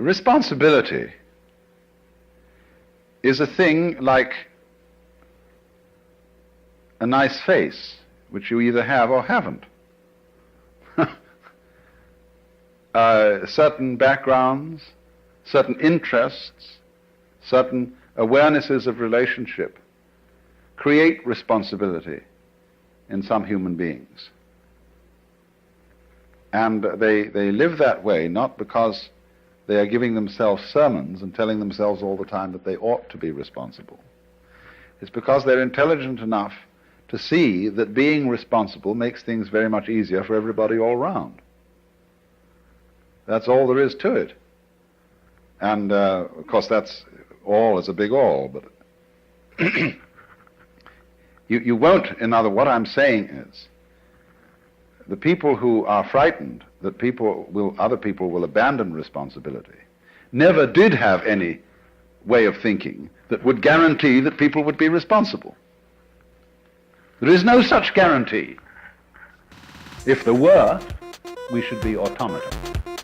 Responsibility is a thing like a nice face, which you either have or haven't. Certain backgrounds, certain interests, certain awarenesses of relationship create responsibility in some human beings. And they live that way not because they are giving themselves sermons and telling themselves all the time that they ought to be responsible. It's because they're intelligent enough to see that being responsible makes things very much easier for everybody all around. That's all there is to it. And, of course, that's all is a big all, but you won't, what I'm saying is, the people who are frightened that other people will abandon responsibility never did have any way of thinking that would guarantee that people would be responsible. There is no such guarantee. If there were, we should be automatons.